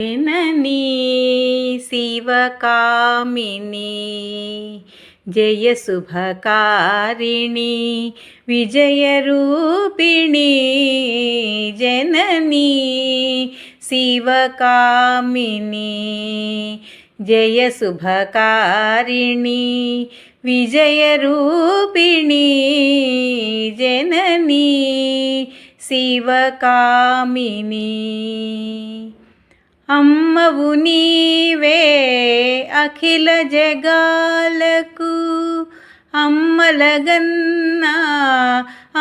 जननी शिवकामिनी जय शुभकारिणी विजयरूपिणी जननी शिवकामिनी जय शुभकारिणी विजयरूपिणी जननी शिवकामिनी అమ్మవు నీవే అఖిల జగాలకు అమ్మలగన్నా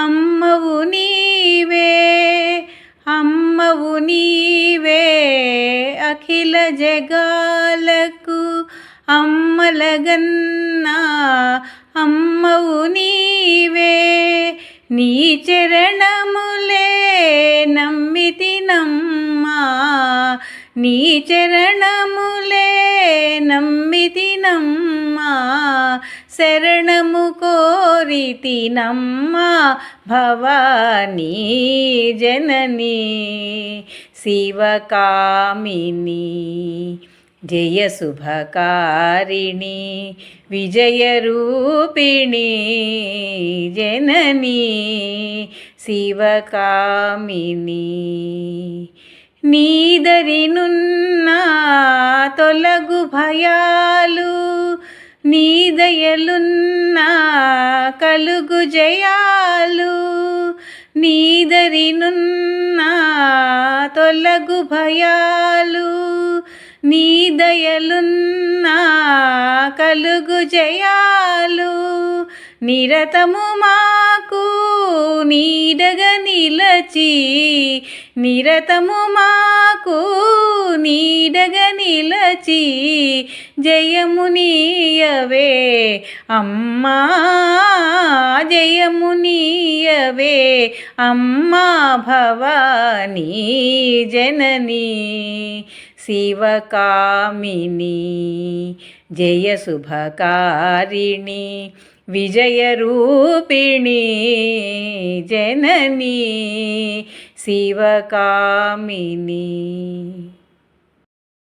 అమ్మవు నీవే అమ్మవు నీవే అఖిల జగాలకు అమ్మలగన్నా అమ్మవు నీవే నీ చరణములే నమ్మితినమ్మా నీ చరణములే నమ్మితినమ్మా శరణము కోరితినమ్మా భవానీ జననీ శివకామినీ జయ శుభకారిణి విజయరూపిణి జననీ శివకామిని నీదరినున్న తొలగు భయాలు నీదయలున్న కలుగు జయాలు నీదరినున్న తొలగు భయాలు నీదయలున్న కలుగు జయాలు నిరతము మాకు నీడగా నిలచి నిరతము మాకు నీడగా నిలచి జయమునీయవే అమ్మా జయమునీయవే అమ్మా భవానీ జననీ శివకామిని జయ శుభకారిణి విజయరూపిణి జననీ శివకామిని।